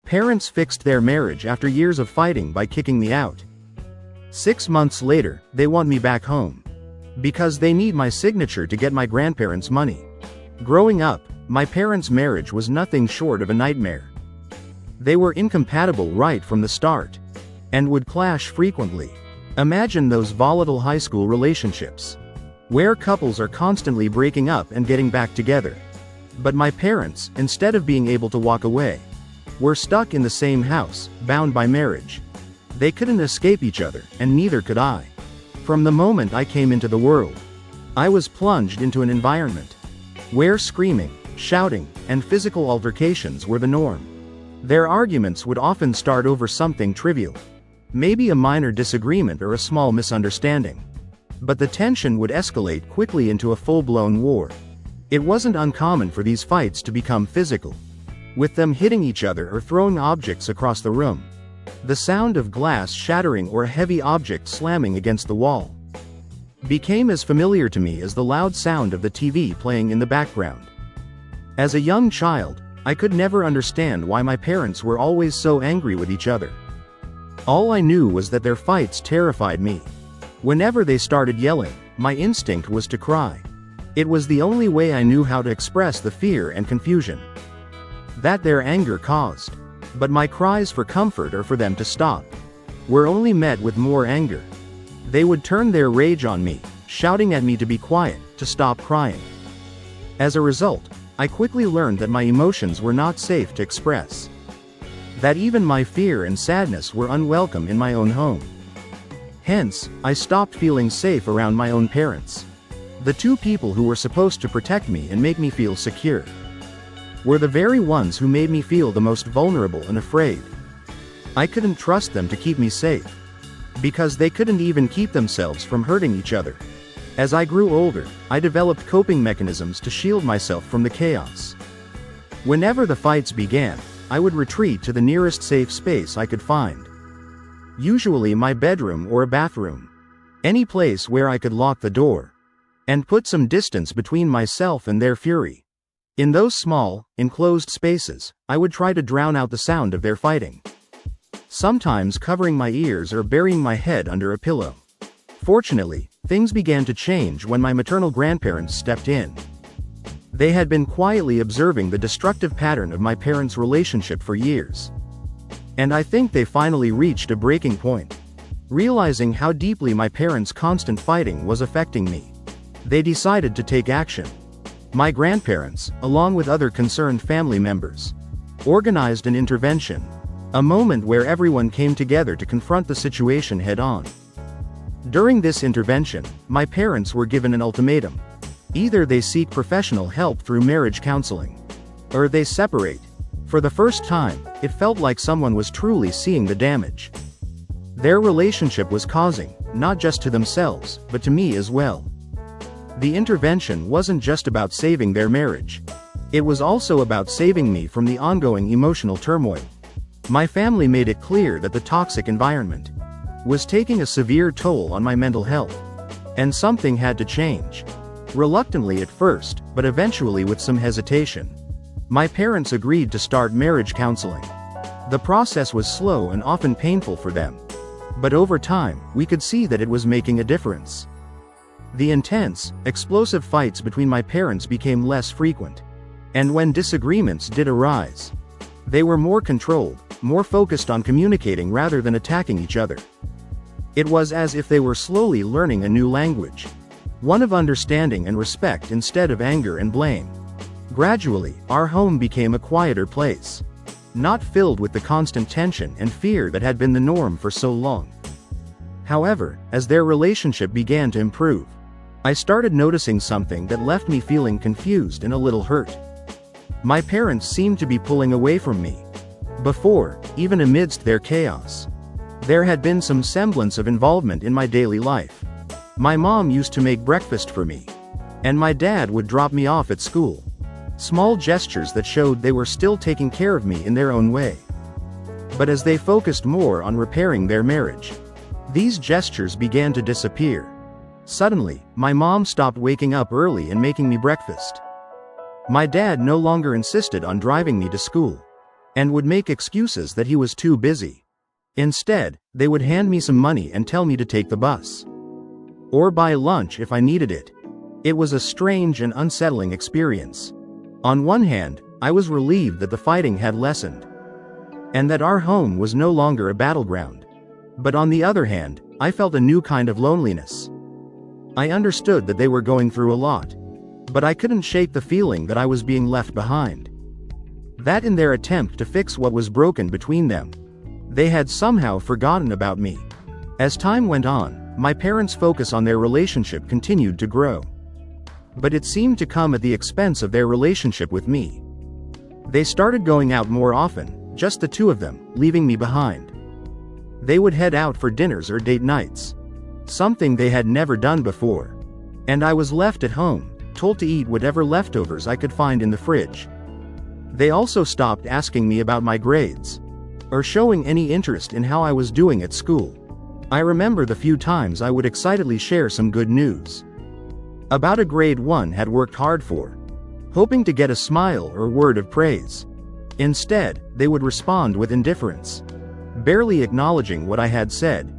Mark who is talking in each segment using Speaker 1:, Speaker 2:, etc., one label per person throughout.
Speaker 1: Parents fixed their marriage after years of fighting by kicking me out. 6 months later, they want me back home. Because they need my signature to get my grandparents' money. Growing up, my parents' marriage was nothing short of a nightmare. They were incompatible right from the start. And would clash frequently. Imagine those volatile high school relationships. Where couples are constantly breaking up and getting back together. But my parents, instead of being able to walk away, were stuck in the same house, bound by marriage. They couldn't escape each other, and neither could I. From the moment I came into the world, I was plunged into an environment where screaming, shouting, and physical altercations were the norm. Their arguments would often start over something trivial. Maybe a minor disagreement or a small misunderstanding. But the tension would escalate quickly into a full-blown war. It wasn't uncommon for these fights to become physical, with them hitting each other or throwing objects across the room. The sound of glass shattering or a heavy object slamming against the wall became as familiar to me as the loud sound of the TV playing in the background. As a young child, I could never understand why my parents were always so angry with each other. All I knew was that their fights terrified me. Whenever they started yelling, my instinct was to cry. It was the only way I knew how to express the fear and confusion that their anger caused. But my cries for comfort or for them to stop were only met with more anger. They would turn their rage on me, shouting at me to be quiet, to stop crying. As a result, I quickly learned that my emotions were not safe to express. That even my fear and sadness were unwelcome in my own home. Hence, I stopped feeling safe around my own parents. The two people who were supposed to protect me and make me feel secure were the very ones who made me feel the most vulnerable and afraid. I couldn't trust them to keep me safe, because they couldn't even keep themselves from hurting each other. As I grew older, I developed coping mechanisms to shield myself from the chaos. Whenever the fights began, I would retreat to the nearest safe space I could find. Usually my bedroom or a bathroom. Any place where I could lock the door and put some distance between myself and their fury. In those small, enclosed spaces, I would try to drown out the sound of their fighting. Sometimes covering my ears or burying my head under a pillow. Fortunately, things began to change when my maternal grandparents stepped in. They had been quietly observing the destructive pattern of my parents' relationship for years. And I think they finally reached a breaking point. Realizing how deeply my parents' constant fighting was affecting me, they decided to take action. My grandparents, along with other concerned family members, organized an intervention. A moment where everyone came together to confront the situation head-on. During this intervention, my parents were given an ultimatum. Either they seek professional help through marriage counseling, or they separate. For the first time, it felt like someone was truly seeing the damage their relationship was causing, not just to themselves, but to me as well. The intervention wasn't just about saving their marriage. It was also about saving me from the ongoing emotional turmoil. My family made it clear that the toxic environment was taking a severe toll on my mental health, and something had to change. Reluctantly at first, but eventually with some hesitation, my parents agreed to start marriage counseling. The process was slow and often painful for them. But over time, we could see that it was making a difference. The intense, explosive fights between my parents became less frequent. And when disagreements did arise, they were more controlled, more focused on communicating rather than attacking each other. It was as if they were slowly learning a new language. One of understanding and respect instead of anger and blame. Gradually, our home became a quieter place. Not filled with the constant tension and fear that had been the norm for so long. However, as their relationship began to improve, I started noticing something that left me feeling confused and a little hurt. My parents seemed to be pulling away from me. Before, even amidst their chaos, there had been some semblance of involvement in my daily life. My mom used to make breakfast for me, and my dad would drop me off at school. Small gestures that showed they were still taking care of me in their own way. But as they focused more on repairing their marriage, these gestures began to disappear. Suddenly, my mom stopped waking up early and making me breakfast. My dad no longer insisted on driving me to school. and would make excuses that he was too busy. Instead, they would hand me some money and tell me to take the bus. Or buy lunch if I needed it. It was a strange and unsettling experience. On one hand, I was relieved that the fighting had lessened, and that our home was no longer a battleground. But on the other hand, I felt a new kind of loneliness. I understood that they were going through a lot, but I couldn't shake the feeling that I was being left behind. That in their attempt to fix what was broken between them, they had somehow forgotten about me. As time went on, my parents' focus on their relationship continued to grow. But it seemed to come at the expense of their relationship with me. They started going out more often, just the two of them, leaving me behind. They would head out for dinners or date nights, something they had never done before. And I was left at home, told to eat whatever leftovers I could find in the fridge. They also stopped asking me about my grades, or showing any interest in how I was doing at school. I remember the few times I would excitedly share some good news about a grade 1 had worked hard for, hoping to get a smile or word of praise. Instead, they would respond with indifference, barely acknowledging what I had said,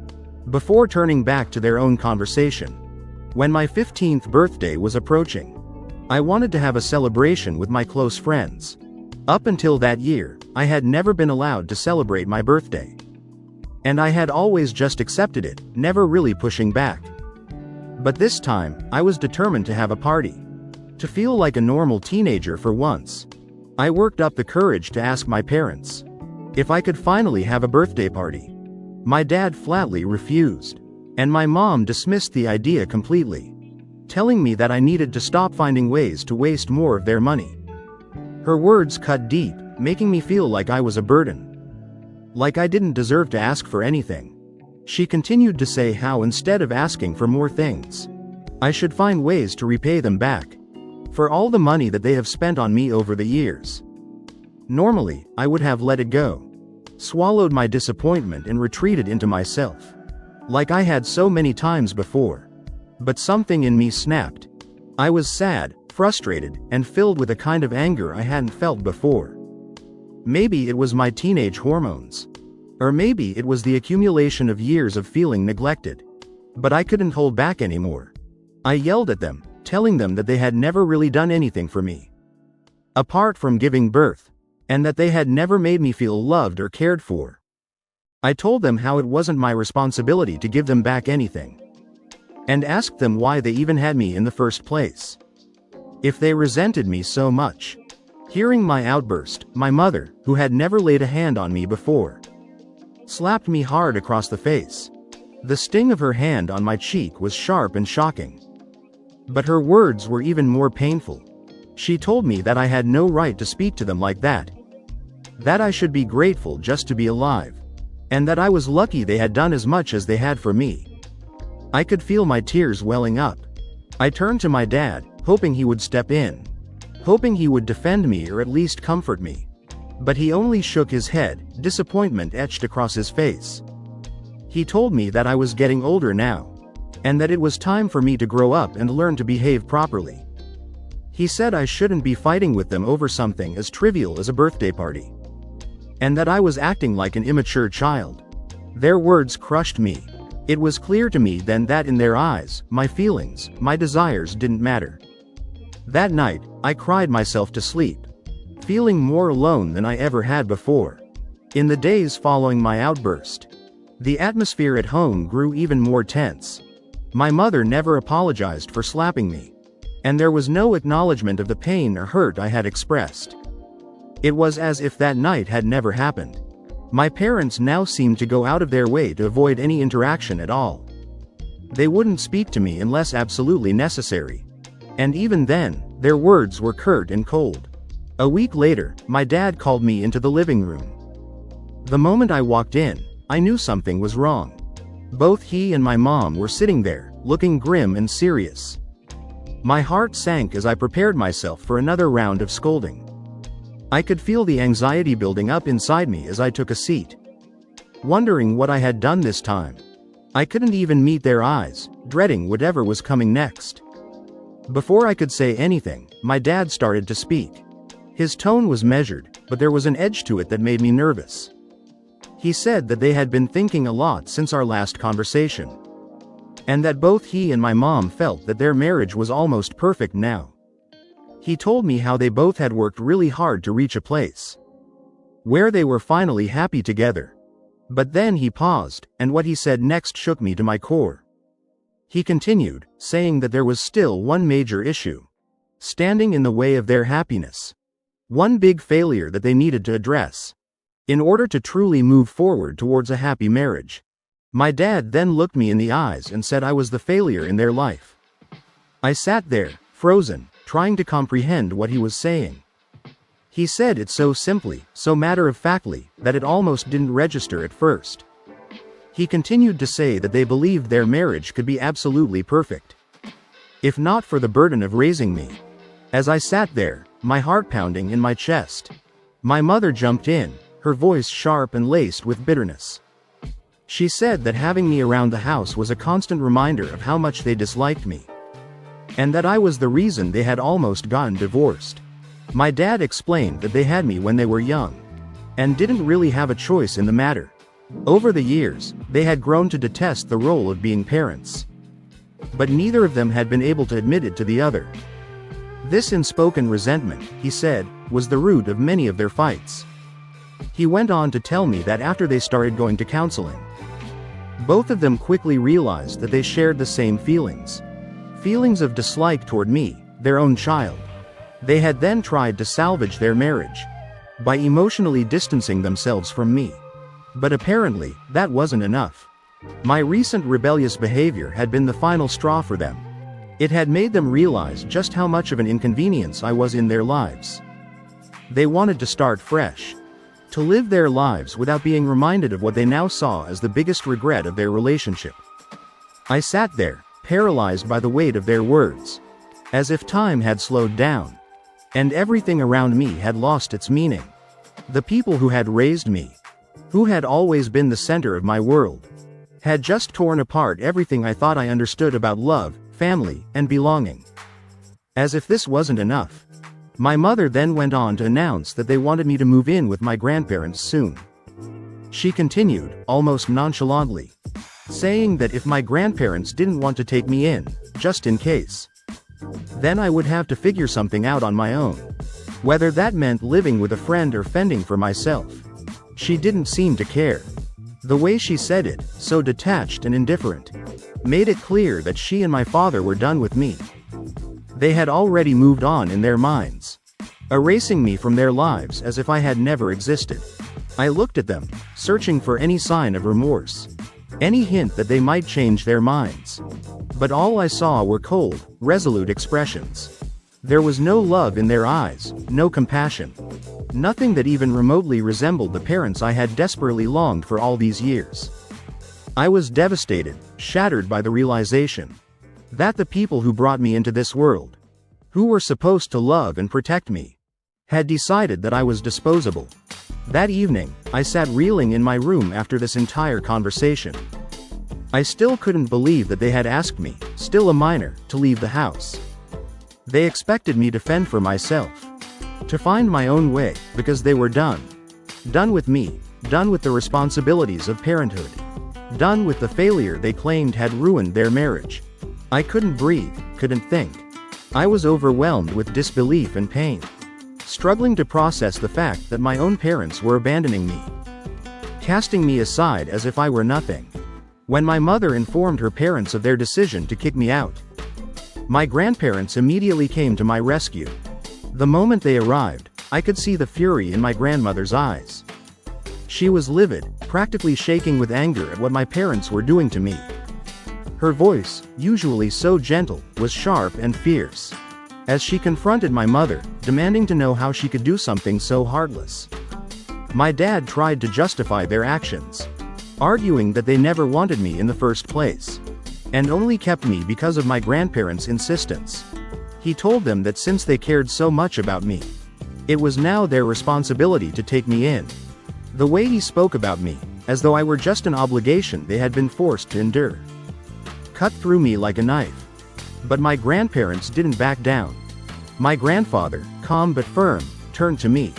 Speaker 1: before turning back to their own conversation. When my 15th birthday was approaching, I wanted to have a celebration with my close friends. Up until that year, I had never been allowed to celebrate my birthday. And I had always just accepted it, never really pushing back. But this time, I was determined to have a party. To feel like a normal teenager for once. I worked up the courage to ask my parents if I could finally have a birthday party. My dad flatly refused, and my mom dismissed the idea completely, telling me that I needed to stop finding ways to waste more of their money. Her words cut deep, making me feel like I was a burden, like I didn't deserve to ask for anything. She continued to say how instead of asking for more things, I should find ways to repay them back for all the money that they have spent on me over the years. Normally, I would have let it go, swallowed my disappointment and retreated into myself, like I had so many times before. But something in me snapped. I was sad, frustrated, and filled with a kind of anger I hadn't felt before. Maybe it was my teenage hormones. Or maybe it was the accumulation of years of feeling neglected. But I couldn't hold back anymore. I yelled at them, telling them that they had never really done anything for me, apart from giving birth, and that they had never made me feel loved or cared for. I told them how it wasn't my responsibility to give them back anything, and asked them why they even had me in the first place, if they resented me so much. Hearing my outburst, my mother, who had never laid a hand on me before, slapped me hard across the face. The sting of her hand on my cheek was sharp and shocking. But her words were even more painful. She told me that I had no right to speak to them like that I should be grateful just to be alive, and that I was lucky they had done as much as they had for me. I could feel my tears welling up. I turned to my dad, hoping he would step in, hoping he would defend me or at least comfort me. But he only shook his head, disappointment etched across his face. He told me that I was getting older now, and that it was time for me to grow up and learn to behave properly. He said I shouldn't be fighting with them over something as trivial as a birthday party, and that I was acting like an immature child. Their words crushed me. It was clear to me then that in their eyes, my feelings, my desires didn't matter. That night, I cried myself to sleep, feeling more alone than I ever had before. In the days following my outburst, the atmosphere at home grew even more tense. My mother never apologized for slapping me, and there was no acknowledgement of the pain or hurt I had expressed. It was as if that night had never happened. My parents now seemed to go out of their way to avoid any interaction at all. They wouldn't speak to me unless absolutely necessary, and even then, their words were curt and cold. A week later, my dad called me into the living room. The moment I walked in, I knew something was wrong. Both he and my mom were sitting there, looking grim and serious. My heart sank as I prepared myself for another round of scolding. I could feel the anxiety building up inside me as I took a seat, wondering what I had done this time. I couldn't even meet their eyes, dreading whatever was coming next. Before I could say anything, my dad started to speak. His tone was measured, but there was an edge to it that made me nervous. He said that they had been thinking a lot since our last conversation, and that both he and my mom felt that their marriage was almost perfect now. He told me how they both had worked really hard to reach a place where they were finally happy together. But then he paused, and what he said next shook me to my core. He continued, saying that there was still one major issue standing in the way of their happiness. One big failure that they needed to address in order to truly move forward towards a happy marriage. My dad then looked me in the eyes and said I was the failure in their life. I sat there, frozen, trying to comprehend what he was saying. He said it so simply, so matter-of-factly, that it almost didn't register at first. He continued to say that they believed their marriage could be absolutely perfect, if not for the burden of raising me. As I sat there, my heart pounding in my chest, my mother jumped in, her voice sharp and laced with bitterness. She said that having me around the house was a constant reminder of how much they disliked me, and that I was the reason they had almost gotten divorced. My dad explained that they had me when they were young, and didn't really have a choice in the matter. Over the years, they had grown to detest the role of being parents, but neither of them had been able to admit it to the other. This unspoken resentment, he said, was the root of many of their fights. He went on to tell me that after they started going to counseling, both of them quickly realized that they shared the same feelings of dislike toward me, their own child. They had then tried to salvage their marriage by emotionally distancing themselves from me. But apparently, that wasn't enough. My recent rebellious behavior had been the final straw for them. It had made them realize just how much of an inconvenience I was in their lives. They wanted to start fresh, to live their lives without being reminded of what they now saw as the biggest regret of their relationship. I sat there, paralyzed by the weight of their words, as if time had slowed down, and everything around me had lost its meaning. The people who had raised me, who had always been the center of my world, had just torn apart everything I thought I understood about love, family, and belonging. As if this wasn't enough, my mother then went on to announce that they wanted me to move in with my grandparents soon. She continued, almost nonchalantly, saying that if my grandparents didn't want to take me in, just in case, then I would have to figure something out on my own. Whether that meant living with a friend or fending for myself. She didn't seem to care. The way she said it, so detached and indifferent, made it clear that she and my father were done with me. They had already moved on in their minds, erasing me from their lives as if I had never existed. I looked at them, searching for any sign of remorse, any hint that they might change their minds. But all I saw were cold, resolute expressions. There was no love in their eyes, no compassion, nothing that even remotely resembled the parents I had desperately longed for all these years. I was devastated, shattered by the realization that the people who brought me into this world, who were supposed to love and protect me, had decided that I was disposable. That evening, I sat reeling in my room after this entire conversation. I still couldn't believe that they had asked me, still a minor, to leave the house. They expected me to fend for myself, to find my own way, because they were done. Done with me, done with the responsibilities of parenthood, done with the failure they claimed had ruined their marriage. I couldn't breathe, couldn't think. I was overwhelmed with disbelief and pain, struggling to process the fact that my own parents were abandoning me, casting me aside as if I were nothing. When my mother informed her parents of their decision to kick me out, my grandparents immediately came to my rescue. The moment they arrived, I could see the fury in my grandmother's eyes. She was livid, practically shaking with anger at what my parents were doing to me. Her voice, usually so gentle, was sharp and fierce, as she confronted my mother, demanding to know how she could do something so heartless. My dad tried to justify their actions, arguing that they never wanted me in the first place, and only kept me because of my grandparents' insistence. He told them that since they cared so much about me, it was now their responsibility to take me in. The way he spoke about me, as though I were just an obligation they had been forced to endure, cut through me like a knife. But my grandparents didn't back down. My grandfather, calm but firm, turned to me.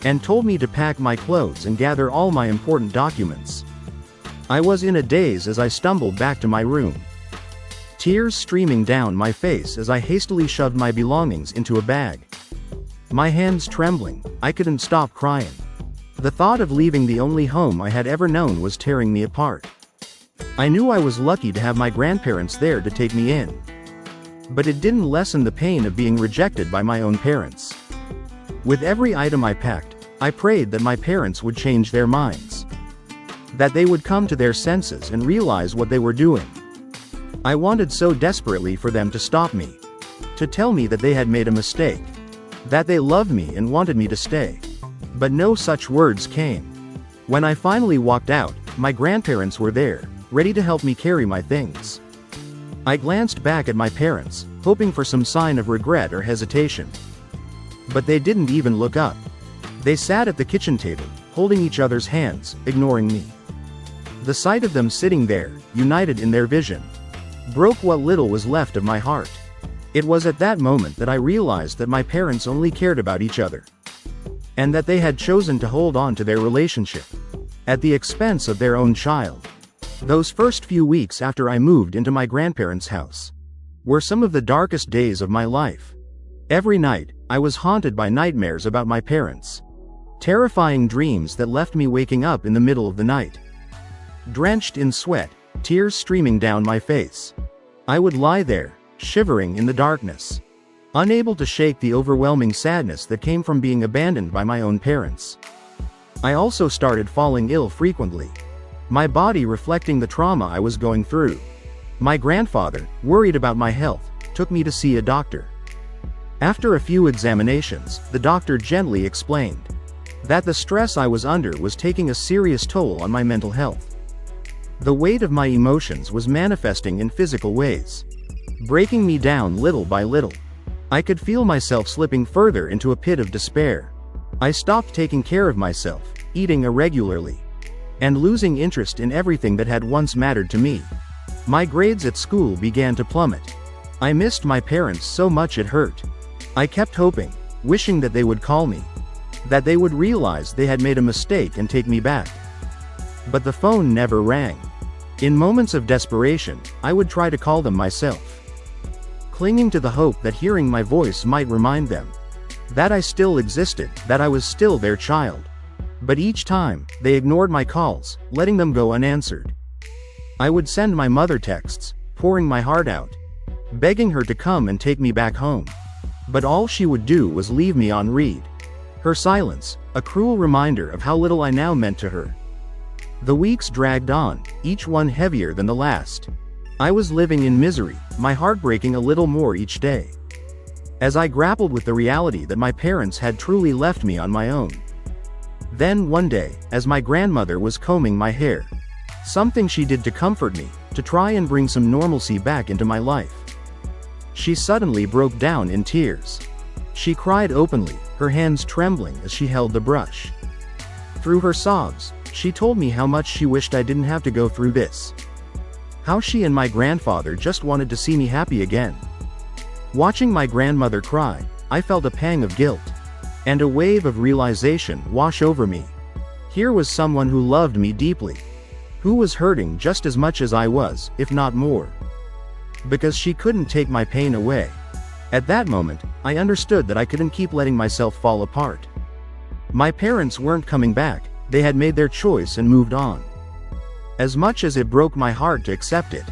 Speaker 1: and told me to pack my clothes and gather all my important documents. I was in a daze as I stumbled back to my room, tears streaming down my face as I hastily shoved my belongings into a bag. My hands trembling, I couldn't stop crying. The thought of leaving the only home I had ever known was tearing me apart. I knew I was lucky to have my grandparents there to take me in, but it didn't lessen the pain of being rejected by my own parents. With every item I packed, I prayed that my parents would change their minds, that they would come to their senses and realize what they were doing. I wanted so desperately for them to stop me, to tell me that they had made a mistake, that they loved me and wanted me to stay. But no such words came. When I finally walked out, my grandparents were there, ready to help me carry my things. I glanced back at my parents, hoping for some sign of regret or hesitation. But they didn't even look up. They sat at the kitchen table, holding each other's hands, ignoring me. The sight of them sitting there, united in their vision, broke what little was left of my heart. It was at that moment that I realized that my parents only cared about each other, and that they had chosen to hold on to their relationship at the expense of their own child. Those first few weeks after I moved into my grandparents' house were some of the darkest days of my life. Every night, I was haunted by nightmares about my parents, terrifying dreams that left me waking up in the middle of the night, drenched in sweat, tears streaming down my face. I would lie there, shivering in the darkness, unable to shake the overwhelming sadness that came from being abandoned by my own parents. I also started falling ill frequently, my body reflecting the trauma I was going through. My grandfather, worried about my health, took me to see a doctor. After a few examinations, the doctor gently explained that the stress I was under was taking a serious toll on my mental health. The weight of my emotions was manifesting in physical ways, breaking me down little by little. I could feel myself slipping further into a pit of despair. I stopped taking care of myself, eating irregularly, and losing interest in everything that had once mattered to me. My grades at school began to plummet. I missed my parents so much it hurt. I kept hoping, wishing that they would call me, that they would realize they had made a mistake and take me back. But the phone never rang. In moments of desperation, I would try to call them myself, clinging to the hope that hearing my voice might remind them that I still existed, that I was still their child. But each time, they ignored my calls, letting them go unanswered. I would send my mother texts, pouring my heart out, begging her to come and take me back home. But all she would do was leave me on read. Her silence, a cruel reminder of how little I now meant to her. The weeks dragged on, each one heavier than the last. I was living in misery, my heart breaking a little more each day, as I grappled with the reality that my parents had truly left me on my own. Then one day, as my grandmother was combing my hair, something she did to comfort me, to try and bring some normalcy back into my life, she suddenly broke down in tears. She cried openly, her hands trembling as she held the brush. Through her sobs, she told me how much she wished I didn't have to go through this, how she and my grandfather just wanted to see me happy again. Watching my grandmother cry, I felt a pang of guilt, and a wave of realization wash over me. Here was someone who loved me deeply, who was hurting just as much as I was, if not more, because she couldn't take my pain away. At that moment, I understood that I couldn't keep letting myself fall apart. My parents weren't coming back, they had made their choice and moved on. As much as it broke my heart to accept it,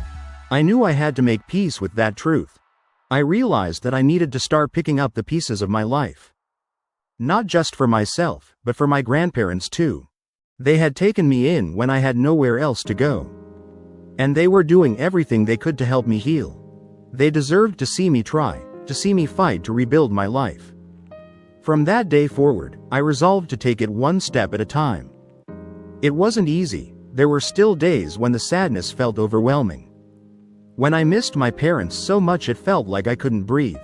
Speaker 1: I knew I had to make peace with that truth. I realized that I needed to start picking up the pieces of my life. Not just for myself, but for my grandparents too. They had taken me in when I had nowhere else to go, and they were doing everything they could to help me heal. They deserved to see me try, to see me fight to rebuild my life. From that day forward, I resolved to take it one step at a time. It wasn't easy. There were still days when the sadness felt overwhelming, when I missed my parents so much it felt like I couldn't breathe.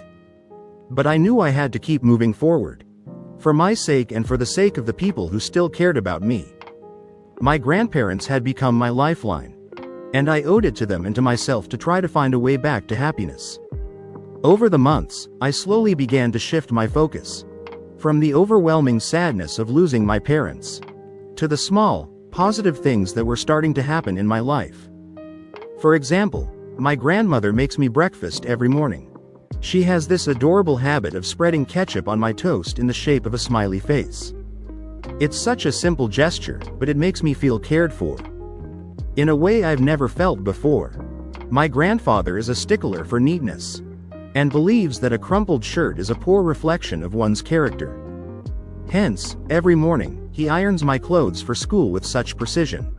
Speaker 1: But I knew I had to keep moving forward, for my sake and for the sake of the people who still cared about me. My grandparents had become my lifeline, and I owed it to them and to myself to try to find a way back to happiness. Over the months, I slowly began to shift my focus, From the overwhelming sadness of losing my parents, to the small, positive things that were starting to happen in my life. For example, my grandmother makes me breakfast every morning. She has this adorable habit of spreading ketchup on my toast in the shape of a smiley face. It's such a simple gesture, but it makes me feel cared for in a way I've never felt before. My grandfather is a stickler for neatness, and believes that a crumpled shirt is a poor reflection of one's character. Hence, every morning, he irons my clothes for school with such precision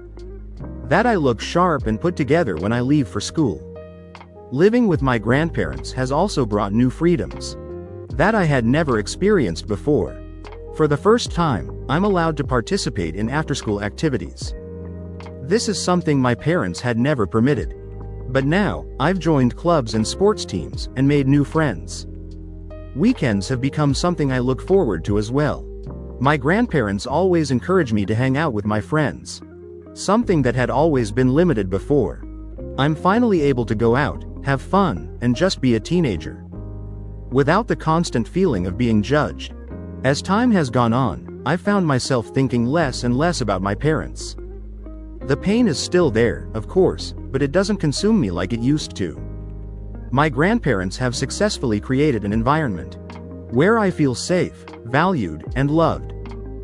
Speaker 1: that I look sharp and put together when I leave for school. Living with my grandparents has also brought new freedoms that I had never experienced before. For the first time, I'm allowed to participate in after-school activities. This is something my parents had never permitted. But now, I've joined clubs and sports teams and made new friends. Weekends have become something I look forward to as well. My grandparents always encourage me to hang out with my friends, something that had always been limited before. I'm finally able to go out, have fun, and just be a teenager, without the constant feeling of being judged. As time has gone on, I've found myself thinking less and less about my parents. The pain is still there, of course, but it doesn't consume me like it used to. My grandparents have successfully created an environment where I feel safe, valued, and loved.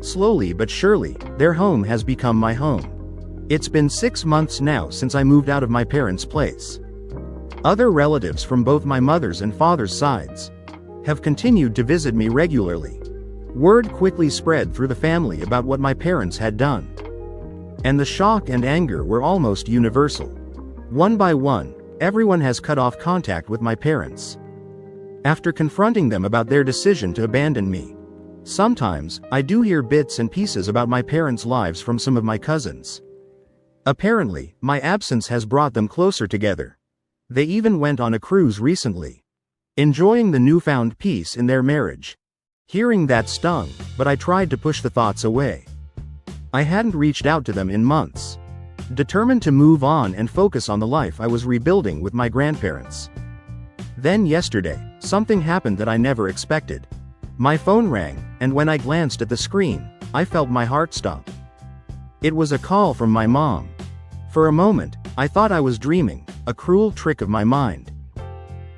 Speaker 1: Slowly but surely, their home has become my home. It's been 6 months now since I moved out of my parents' place. Other relatives from both my mother's and father's sides have continued to visit me regularly. Word quickly spread through the family about what my parents had done, and the shock and anger were almost universal. One by one, everyone has cut off contact with my parents after confronting them about their decision to abandon me. Sometimes, I do hear bits and pieces about my parents' lives from some of my cousins. Apparently, my absence has brought them closer together. They even went on a cruise recently, enjoying the newfound peace in their marriage. Hearing that stung, but I tried to push the thoughts away. I hadn't reached out to them in months, determined to move on and focus on the life I was rebuilding with my grandparents. Then yesterday, something happened that I never expected. My phone rang, and when I glanced at the screen, I felt my heart stop. It was a call from my mom. For a moment, I thought I was dreaming, a cruel trick of my mind.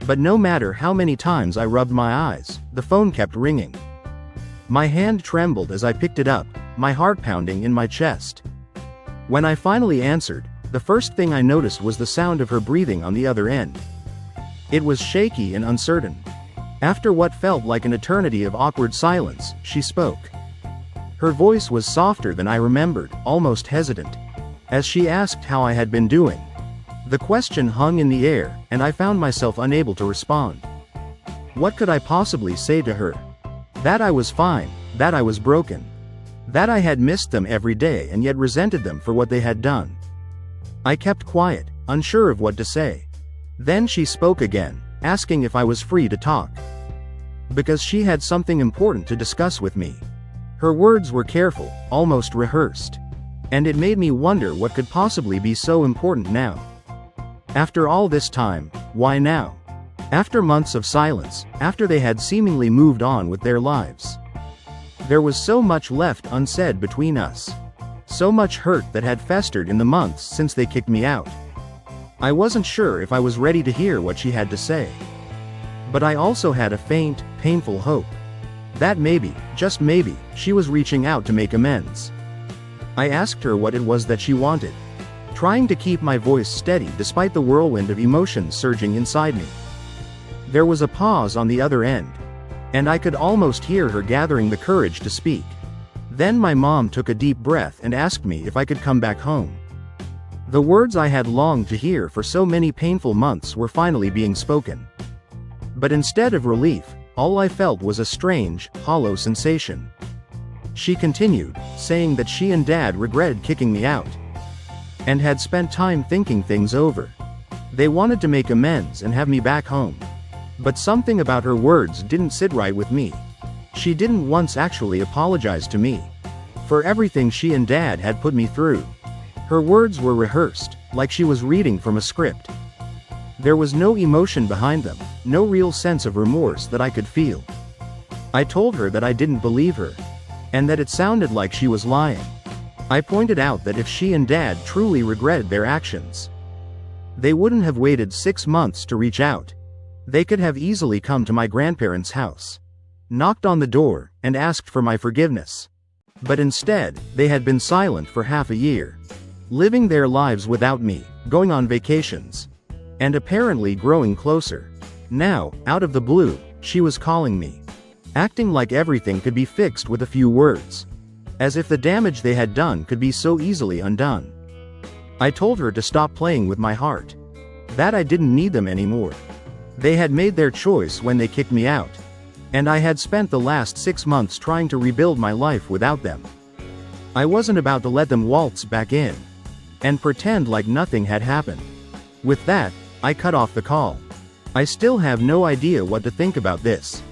Speaker 1: But no matter how many times I rubbed my eyes, the phone kept ringing. My hand trembled as I picked it up, my heart pounding in my chest. When I finally answered, the first thing I noticed was the sound of her breathing on the other end. It was shaky and uncertain. After what felt like an eternity of awkward silence, she spoke. Her voice was softer than I remembered, almost hesitant, as she asked how I had been doing. The question hung in the air, and I found myself unable to respond. What could I possibly say to her? That I was fine, that I was broken, that I had missed them every day and yet resented them for what they had done. I kept quiet, unsure of what to say. Then she spoke again, asking if I was free to talk, because she had something important to discuss with me. Her words were careful, almost rehearsed, and it made me wonder what could possibly be so important now. After all this time, why now? After months of silence, after they had seemingly moved on with their lives, there was so much left unsaid between us. So much hurt that had festered in the months since they kicked me out. I wasn't sure if I was ready to hear what she had to say. But I also had a faint, painful hope that maybe, just maybe, she was reaching out to make amends. I asked her what it was that she wanted, trying to keep my voice steady despite the whirlwind of emotions surging inside me. There was a pause on the other end, and I could almost hear her gathering the courage to speak. Then my mom took a deep breath and asked me if I could come back home. The words I had longed to hear for so many painful months were finally being spoken. But instead of relief, all I felt was a strange, hollow sensation. She continued, saying that she and Dad regretted kicking me out, and had spent time thinking things over. They wanted to make amends and have me back home. But something about her words didn't sit right with me. She didn't once actually apologize to me for everything she and Dad had put me through. Her words were rehearsed, like she was reading from a script. There was no emotion behind them, no real sense of remorse that I could feel. I told her that I didn't believe her, and that it sounded like she was lying. I pointed out that if she and Dad truly regretted their actions, they wouldn't have waited 6 months to reach out. They could have easily come to my grandparents' house, knocked on the door, and asked for my forgiveness. But instead, they had been silent for half a year, living their lives without me, going on vacations, and apparently growing closer. Now, out of the blue, she was calling me, acting like everything could be fixed with a few words, as if the damage they had done could be so easily undone. I told her to stop playing with my heart, that I didn't need them anymore. They had made their choice when they kicked me out, and I had spent the last 6 months trying to rebuild my life without them. I wasn't about to let them waltz back in and pretend like nothing had happened. With that, I cut off the call. I still have no idea what to think about this.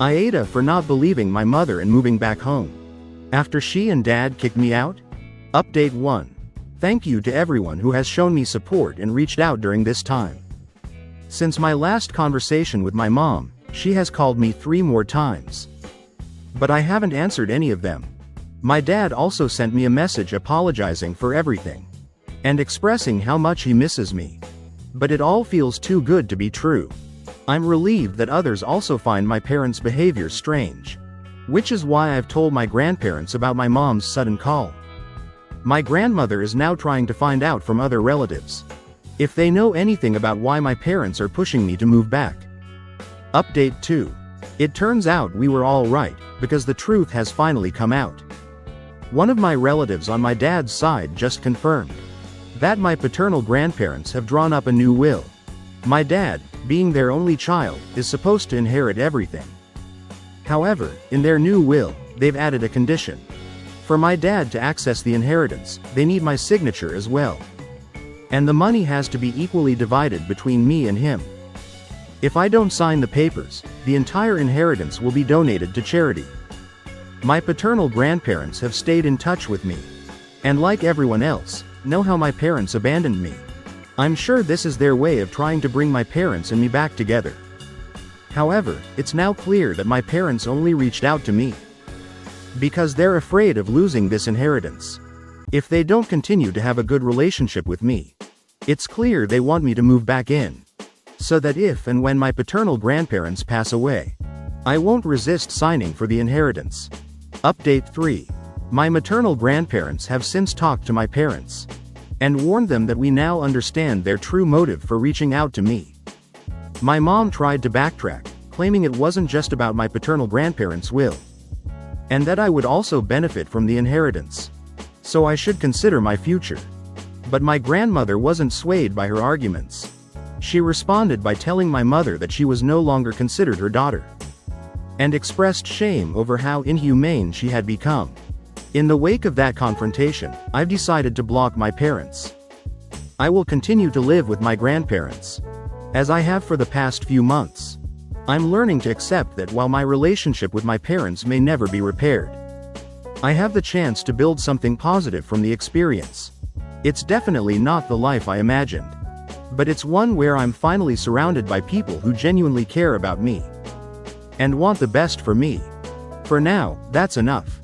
Speaker 1: Aida for not believing my mother and moving back home after she and Dad kicked me out? Update 1. Thank you to everyone who has shown me support and reached out during this time. Since my last conversation with my mom, she has called me 3 more times, but I haven't answered any of them. My dad also sent me a message apologizing for everything and expressing how much he misses me. But it all feels too good to be true. I'm relieved that others also find my parents' behavior strange, which is why I've told my grandparents about my mom's sudden call. My grandmother is now trying to find out from other relatives if they know anything about why my parents are pushing me to move back. Update 2. It turns out we were all right, because the truth has finally come out. One of my relatives on my dad's side just confirmed that my paternal grandparents have drawn up a new will. My dad, being their only child, is supposed to inherit everything. However, in their new will, they've added a condition. For my dad to access the inheritance, they need my signature as well. And the money has to be equally divided between me and him. If I don't sign the papers, the entire inheritance will be donated to charity. My paternal grandparents have stayed in touch with me, and like everyone else, know how my parents abandoned me. I'm sure this is their way of trying to bring my parents and me back together. However, it's now clear that my parents only reached out to me because they're afraid of losing this inheritance. If they don't continue to have a good relationship with me, it's clear they want me to move back in, so that if and when my paternal grandparents pass away, I won't resist signing for the inheritance. Update 3. My maternal grandparents have since talked to my parents and warned them that we now understand their true motive for reaching out to me. My mom tried to backtrack, claiming it wasn't just about my paternal grandparents' will, and that I would also benefit from the inheritance, so I should consider my future. But my grandmother wasn't swayed by her arguments. She responded by telling my mother that she was no longer considered her daughter, and expressed shame over how inhumane she had become. In the wake of that confrontation, I've decided to block my parents. I will continue to live with my grandparents, as I have for the past few months. I'm learning to accept that while my relationship with my parents may never be repaired, I have the chance to build something positive from the experience. It's definitely not the life I imagined, but it's one where I'm finally surrounded by people who genuinely care about me and want the best for me. For now, that's enough.